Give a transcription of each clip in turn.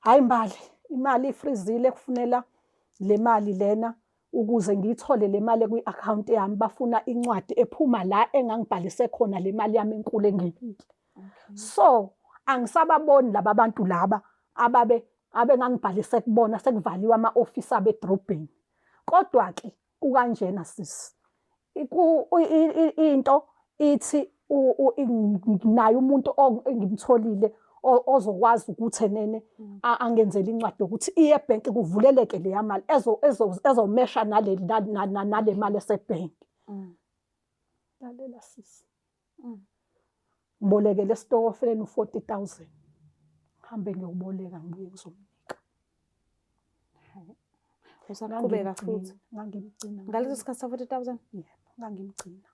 Hayi Mbali, imali ifrizile kufunela le mali lena ukuze ngiyithole le mali kwi-akhawunti yami bafuna incwadi ephuma la engangibhalise khona le mali yami enkulu engiyibile. So angisababoni laba bantu laba abengangibhalise kubona sekuvaliwe ama-ofisi abo edrobheni. Kodwa-ke kukanjena sisi, into ithi naye umuntu engimtholile ozokwazi ukuthi enene angenzele incwadi yokuthi iye ebhenki kuvuleleke leya mali ezomesha nale mali esebhenki. Lalela sisi, ngibolekele esitokofeleni u-40,000. Ngihambe ngiyoboleka ngibuye ngizomnika. Usaqhubeka futhi? Ngangimgcina. Ngaleso sikhathi sa-40,000? Yebo, ngangimgcina.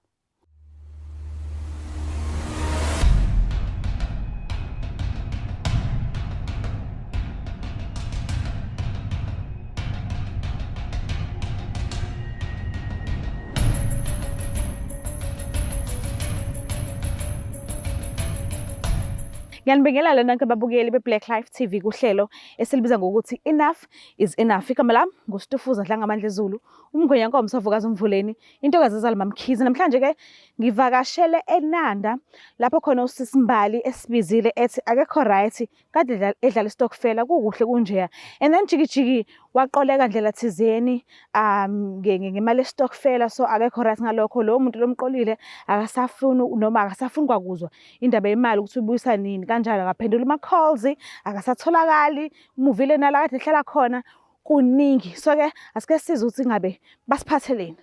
Ngiyanibingelela nonke ababukeli be-Black Life TV kuhlelo esilibiza ngokuthi Enough is Enough. Igama lami nguStufuza Dlangamandla Zulu, umngwenyankomo Savukazi Umvuleni, intokazi yazala Mamkhize. Namhlanje-ke ngivakashele eNanda lapho khona usisi Mbali esibizile ethi akekho right kade edlala istokfela kukuhle kunjeya. And then jikijiki waqoleka ndlela thizeni ngemali yestokfela, so akekho right ngalokho. Lo muntu lomqolile akasafuni noma akasafuni kwakuzwa indaba yemali ukuthi ubuyisa nini kanjalo, akaphendula ama-calls, akasatholakali, umuvile nala kade ehlala khona kuningi. So-ke asike size ukuthi ngabe basiphatheleni.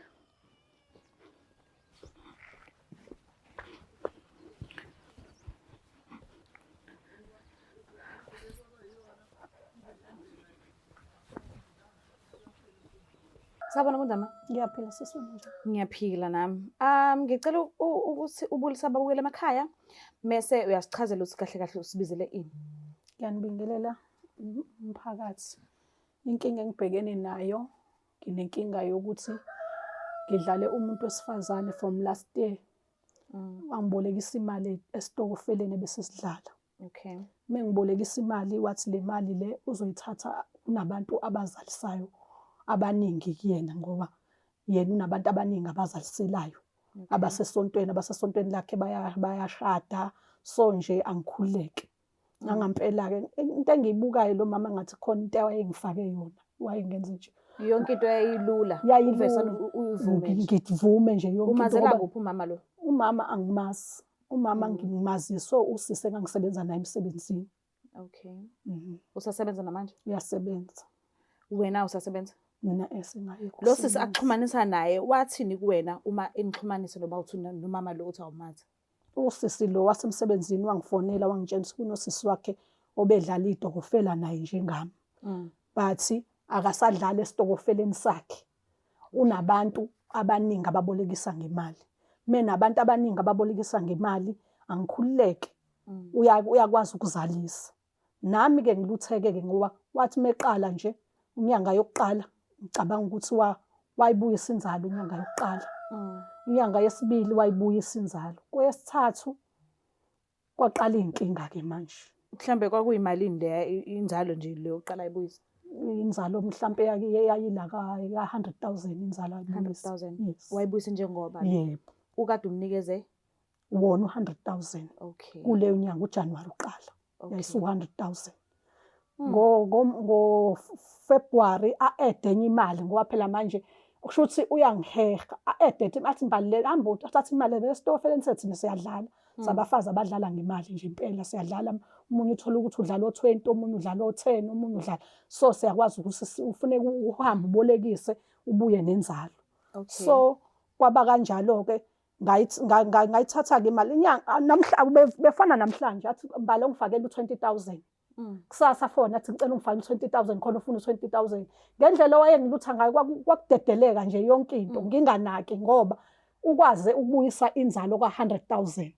Sabona Mundama? Ngiyaphila sisi wena nje. Ngiyaphila nami. Ngicela ukuthi ubulisa ababukeli emakhaya mese uyasichazela ukuthi kahle kahle usibizele ini. Ngiyanibingelela umphakathi. Inkinga engibhekene nayo, nginenkinga yokuthi ngidlale umuntu wesifazane from last year. Wangibolekisa imali esitokofeleni bese sidlala. Okay. Mengibolekisa imali wathi le mali le uzoyithatha kunabantu abazalisayo abaningi kuyena, ngoba yena unabantu abaningi abazaliselayo. Abasesontweni lakhe bayashada, so nje angikhululeke. Nangampela-ke into engiyibukayo lo mama ngathi khona into wayengifake yona, wayengenza nje Yonke into yayilula. Uyivume nje. Ngivume nje yonke into. Umazela kuphi umama lo? Umama angimazi. Umama ngimazi so usise engangisebenza naye emsebenzini. Okay. Usasebenza namanje? Uyasebenza. Wena usasebenza? Mina esengayikho. Lo sisi akuxhumanisa naye wathini kuwena uma enixhumanisa noba uthi nomama lo uthi awumazi? Usisi lo wasemsebenzini wangifonela wangitshela ukuthi kunosisi wakhe obedlala idokofela naye njengami. Bathi akasadlala esitokofeleni sakhe. Unabantu abaningi ababolekisa ngemali. Mina abantu abaningi ababolekisa ngemali angikhululeke. Uyakwazi ukuzalisa. Nami-ke ngilutheke-ke ngoba wathi meqala nje unyanga yokuqala ngicabanga ukuthi wayibuyisa inzalo inyanga yokuqala. Inyanga yesibili wayibuyisa inzalo. Kweyesithathu kwaqala iy'nkinga-ke manje. Mhlambe kwakuyimalini le inzalo nje leyo yokuqala ayibuyisa? Inzalo mhlampe yayila ka-100,000 inzalo ayibuyisa. 100,000. Yes. Wayibuyisa njengoba? Yebo. Ukade umnikeze wona 100,000. Okay. Kuleyo nyanga uJanuwari uqala. Okay. Yayisu 100,000. February a-ede enye imali ngoba phela manje kusho ukuthi uyangiheha. A-ede athi Mbali le hamba uthatha imali esitokofeleni sethu siyadlala. Sabafazi abadlala ngemali nje impela siyadlala. Umunye uthola ukuthi udlala o-20, omunye udlala o-10, omunye udlala. So siyakwazi ukuthi ufuneka uhambe ubolekise ubuye nenzalo. Okay. So kwaba kanjalo-ke ngayithatha-ke imali namhla befana namhlanje athi Mbali ungifakele u-20,000. Kusasa fona athi ngicela ungifake u-20,000 khona ufuna u-20,000. Ngendlela owayengilutha ngayo kwakudedeleka nje yonke into nginganaki ngoba ukwaze ukubuyisa inzalo ka-100,000.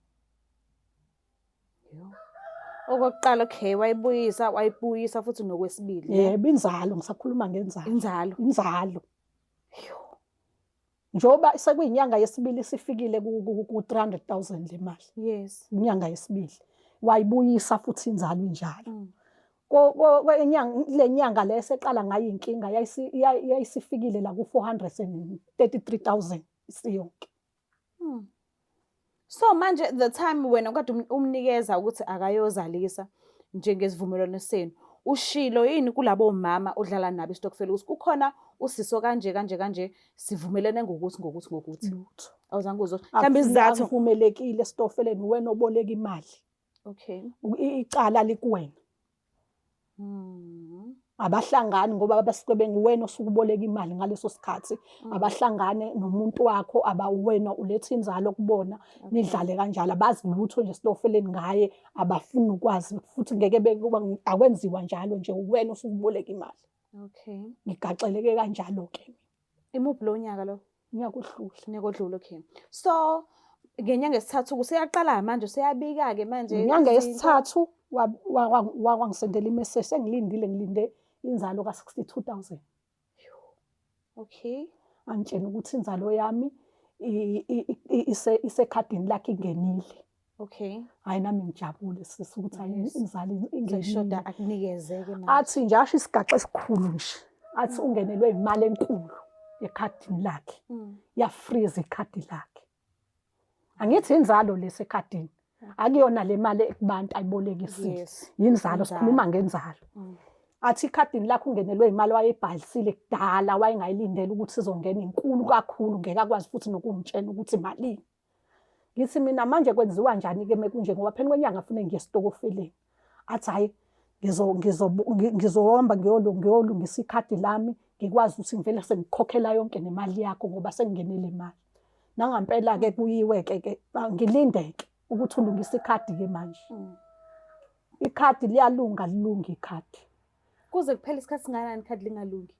Okokuqala okay wayibuyisa futhi nokwesibili. Yebo, inzalo ngisakhuluma ngenzalo. Inzalo. Njoba sekuyinyanga yesibili sifikile ku-300,000 le mali. Yes. Inyanga yesibili wayibuyisa futhi inzalo injalo. le nyanga le eseqala ngayo inkinga yayisifikile la ku-433,000 isiyonke. So manje the time wena ukade umnikeza ukuthi akayozalisa njengesivumelwano senu, ushilo yini kulabo mama odlala nabo istokfela ukuthi kukhona usiso kanje sivumelene ngokuthi Lutho. awuzange uzwe mhlawumbe isizathu akuvumelekile esitofeleni wena oboleka imali. okay Icala likuwena. Abahlangani ngoba basuke benguwena osuke uboleka imali ngaleso sikhathi. Abahlangane nomuntu wakho abawena uletha inzalo kubona nidlale kanjalo abazi lutho nje sitofeleni ngaye abafuni ukwazi futhi ngeke bekuba akwenziwa njalo nje uwena osuke uboleka imali. okay Ngigaxeleke kanjalo ke. imuphi lo nyaka lo Ngiyakuhlula. nekodlula okay so ngenyanga esithathu kuseyaqala manje useyabika ke manje Ngenyanga yesithathu wangisendela imessage ngilinde inzalo ka-62,000. okay Angitshela ukuthi inzalo yami isekhadini lakhe ingenile. okay Hayi nami ngijabule sisi ukuthi hayi inzalo ingenile. seshoda akunikezeke manje Athi nje asho isigaxa esikhulu nje. Athi ungenelwe imali enkulu ekhadini lakhe. Yafreeze ikhadi lakhe. Angithi inzalo lesekhadini. Akuyona le mali ekubantu ayibolekisile. Yes. Inzalo sikhuluma ngenzalo. Athi ikhadini lakhe ungenelwe imali wayebhalisile kudala wayengayilindele ukuthi sizongena inkulu kakhulu ngeke akwazi futhi nokungitshela ukuthi malini. Ngithi mina manje kwenziwa njani ke mekunje ngoba phela kwenyanga afune ngiye esitokofeleni. Athi hayi ngizohamba ngiyolungisa ikhadi lami ngikwazi ukuthi ngivele sengikhokhela yonke nemali yakho ngoba sengingenele imali. Nangampela ke kuyiwe ke ngilindeke ukuthi ulungise ikhadi ke manje. Ikhadi liyalunga lilunga ikhadi. kuze kuphela isikhathi singanani ikhadi lingalungi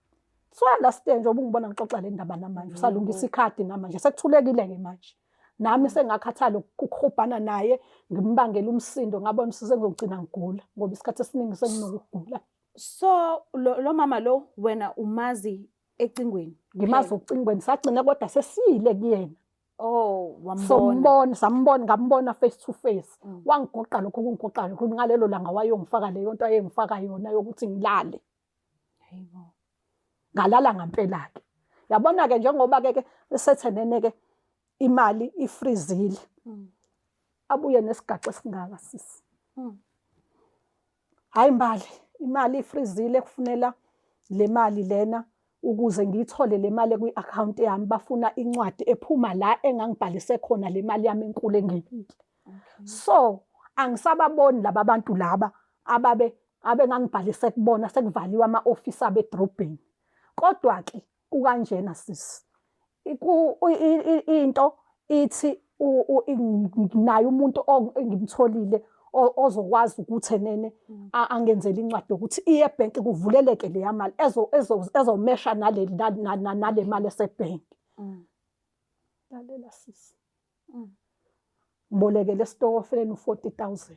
Swala stage obungibona ngixoxa le ndaba namanje salungisa ikhadi namanje sekuthulekile ke manje. Nami sengakhathala ukukhubhana naye ngimbangela umsindo ngabona sengizogcina ngigula ngoba isikhathi esiningi senginokugula. so lo mama lo wena umazi ecingweni Ngimazi ucingweni sagcina kodwa sesiyile kuyena. oh wambona Ngambona face to face. Wangigoqa lokho kungigoqa lokho ngalelo langa wayongifaka leyo nto ayengifaka yona yokuthi ngilale. hayibo Ngalala ngampela ke. Yabona ke njengoba ke sethenene ke imali ifreezile. Abuye nesigaxa esingaka sisi. Hayi mbali imali ifreezile kufunela le mali lena ukuze ngiyithole le mali kwi-account yami bafuna incwadi ephuma la engangibhalise khona le mali yami enkulu engiyibile. So angisababoni laba bantu laba abengangibhalise kubona sekuvaliwe ama-office abe edrobheni. Kodwa ke kukanjena sisi. Into ithi naye umuntu engimtholile ozokwazi ukuthi enene angenzele incwadi ukuthi iye ebhenki kuvuleleke leya mali ezomesha nale mali esebhenki. Lalela sisi. Ngibolekele esitokofeleni u-40,000.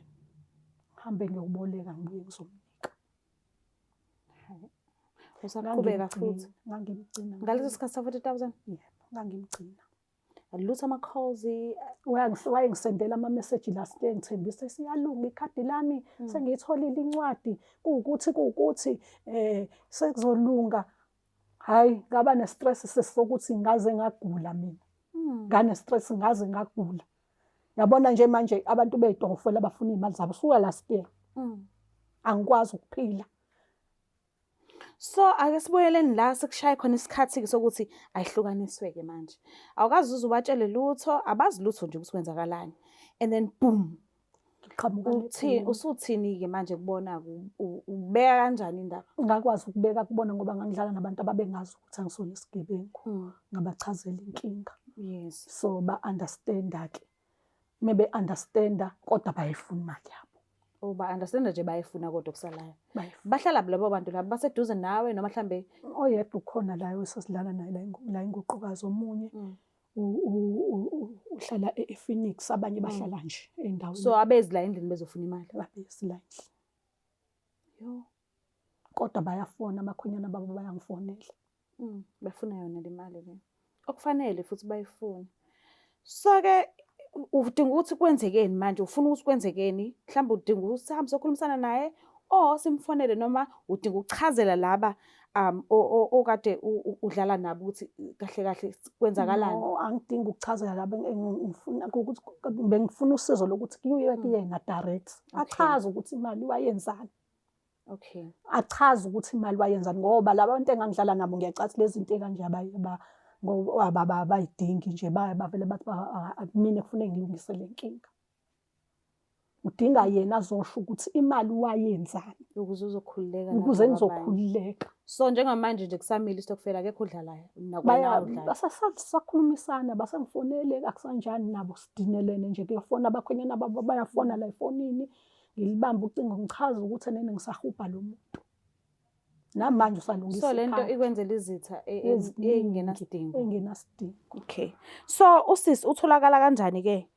Ngihambe ngiyoboleka ngibuye ngizomnika. usaqhubeka futhi Ngangimgcina. ngaleso sikhathi sa 40,000 Yebo, ngangimgcina. alutho ama-calls Wayengisendela ama-message last day ngithembisa siyalunga ikhadi lami sengiyitholile incwadi kuwukuthi sekuzolunga. Hayi ngaba ne-stress sesokuthi ngaze ngagula mina. Ngane stress ngaze ngagula. Yabona nje manje abantu beyitofela abafuna imali zabo suka last year. Angikwazi ukuphila. so ake sibuyeleni la sekushaya khona isikhathi sokuthi ayihlukaniswe ke manje awukazi uzubatshele lutho abazi lutho nje ukuthi kwenzakalani and then boom usuthini ke manje kubona ubeka kanjani indaba ngakwazi ukubeka kubona ngoba ngangidlala nabantu ababengazi ukuthi angisona isigebengu ngabachazela inkinga. yes So ba-understand-a ke maybe understand-a kodwa bayifuna imali yabo. ba-understand nje bayifuna kodwa kusalayo bahlala labo bantu labo baseduze nawe noma mhlambe oyedwa ukhona la esesidlala naye la inguqukazi omunye uhlala ePhoenix abanye bahlala nje endaweni. so abezi la endlini bezofuna imali Abezi la endlini. Yo kodwa bayafona amakhonyana babo bayangifonela. Bafuna yona le mali le okufanele futhi bayifuna. So ke udinga ukuthi kwenzekeni manje ufuna ukuthi kwenzekeni mhlawumbe udinga ukuthi sihambe sokhulumisana naye or simfonele noma udinga ukuchazela laba okade udlala nabo ukuthi kahle kahle kwenzakalani? No, angidingi ukuchazela laba ngifuna ukuthi bengifuna usizo lokuthi kuye kuyena direct. Achaze ukuthi imali wayenzani. Okay. Achaze ukuthi imali wayenzani ngoba laba bantu engangidlala nabo ngiyacathi lezi zinto ekanje abayidingi nje bavele bathi mina kufanele ngilungise le nkinga. Udinga yena azosho ukuthi imali wayenzani Ukuze uzokhululeka ukuze ngizokhululeka. So njengamanje nje kusamile istokfela akekho udlalayo nakwena udlala. Basakhulumisana basangifonele akusanjani nabo sidinelene nje kuyafona abakhwenyana babo bayafona la efonini ngilibamba ucingo ngichaza ukuthi nene ngisahupha lo muntu. Namanje usalungisa. So lento ikwenzela izitha engenasidingo. Engenasidingo. Okay. So usisi utholakala kanjani ke?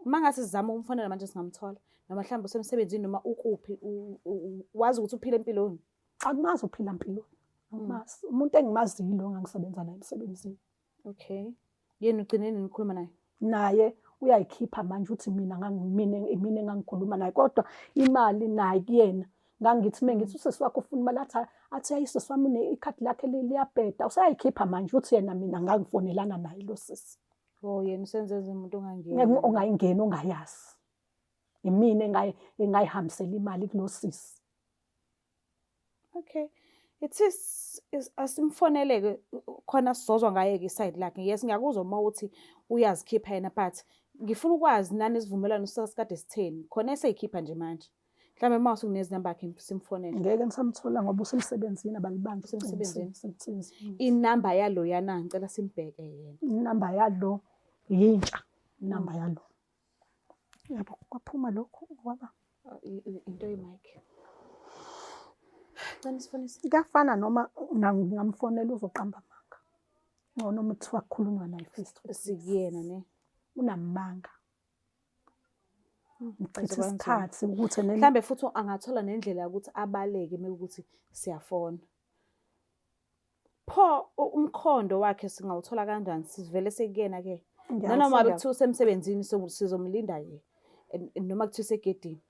Mangase sizama umfonela manje singamthola noma mhlawumbe usemsebenzini noma ukuphi wazi ukuthi uphila empilweni? Akumazi uphila empilweni. Akumazi. Umuntu engimaziyo lo ngangisebenza naye emsebenzini. Okay. Yena ugcineni nikhuluma naye? Naye uyayikhipha manje uthi mina engangikhuluma naye kodwa imali naye kuyena ngangithi mengithi usisi wakho ufuna imali athi ayisisi wami ikhadi lakhe liyabheda usayikhipha manje uthi yena mina ngangifonelana naye lo sisi. Oh yena usenze umuntu ongangeni. Ongayingeni ongayazi. Imina engayihambisela imali kulo sisi. Okay. It is asimfoneleke khona sizozwa ngaye ke iside lakhe. Yes ngiyakuzwa uma uthi uyazikhipha yena but ngifuna ukwazi nani isivumelwano sikade sitheni khona eseyikhipha nje manje. Mhlambe uma usungineza number yakhe simfonele. Ngeke ngisamthola ngoba usemsebenzini abalibambi usemsebenzini. Inamba yalo yana ngicela simbheke yena. Inamba yalo yintsha. Inamba yalo. Yabo kwaphuma lokho kwaba into yemic. Cela sifonise. Kuyafana noma ngingamfonela uzoqamba amanga. Ngcono uma kuthiwa kukhulunywa naye face to face. Sikuyena ne. Unamanga. Ngicitha isikhathi ukuthi mhlambe futhi angathola nendlela ukuthi abaleke mekuthi siyafona. Pho umkhondo wakhe singawuthola kanjani sivele sekuyena ke? Nanoma bekuthiwa usemsebenzini sizomlinda ye. Noma kuthiwa segedini.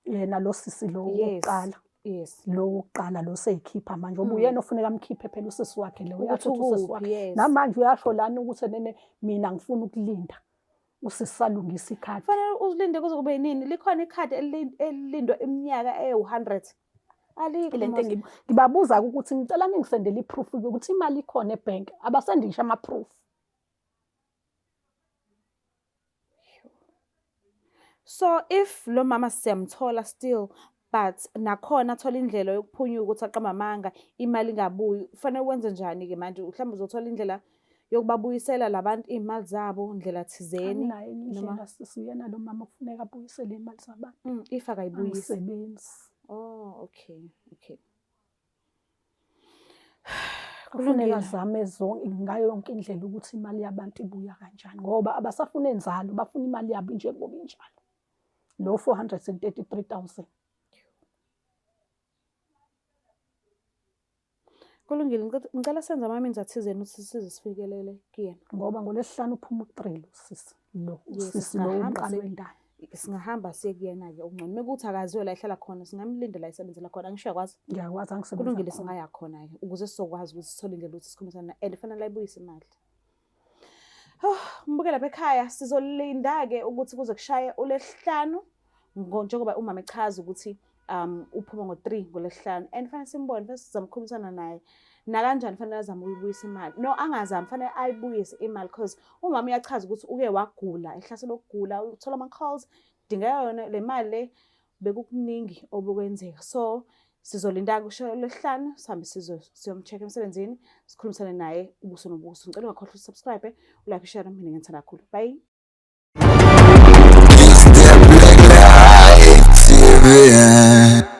Yena lo sisi lo wokuqala. Yes. Lo wokuqala lo seyikhipha manje obuyena ofuneka amkhiphe phela usisi wakhe lo uyasho usisi wakhe. Namanje uyasho lana ukuthi nene mina ngifuna ukulinda. Usisalungisa ikhadi. Kufanele uzilinde kuze kube yini? Likhona ikhadi elilindwa iminyaka e100. Alikho lento ngibabuza ukuthi ngicela ningisendele iproof ukuthi imali ikhona ebank abasendisha ama proof. So if lo mama siyamthola still but nakhona athola indlela yokuphunya ukuthi aqamba amanga imali ingabuyi kufanele wenze njani ke manje mhlawumbe uzothola indlela yokubabuyisela labantu imali zabo indlela thizeni noma sisiyena lo mama kufuneka abuyisele imali zabantu if akayibuyisi sebenzi. Oh okay. Kufuneka zame ngayo yonke indlela ukuthi imali yabantu ibuya kanjani ngoba abasafuna enzalo bafuna imali yabo njengoba injalo. Lo 433,000. Kulungile ngicela senze amaminzi athizeni ukuthi sizifikelele kuyena ngoba ngolesihlanu uphuma u3 lo sisi lo sisi lo umqalo wendalo. Singahamba siye kuyena ke ungcono mekuthi akaziwe la ehlala khona singamlinda la isebenzela khona angisho yakwazi. Ngiyakwazi angisebenza. Kulungile singaya khona ke ukuze sizokwazi ukuthi sithole indlela ukuthi sikhomisana and fanele ayibuyise imali. Mbukela lapha ekhaya sizolinda ke ukuthi kuze kushaye uLesihlanu njengoba umama echaza ukuthi uphuma ngo3 ngoLesihlanu and fanele simbone bese sizamkhulumisana naye na kanjani fanele azame ukuyibuyisa imali. No angazami fanele ayibuyise imali because umama uyachaza ukuthi uke wagula ehlaselwe ukugula uthola ama calls dinga yona le mali le bekukuningi obukwenzeka. So sizolinda kusho uLesihlanu sihambe siyomcheck emsebenzini sikhulumisane naye ubuso nobuso. Ngicela ungakhohlwa usubscribe ulike share mina ngithanda kakhulu. Bye. It's the Black Life TV.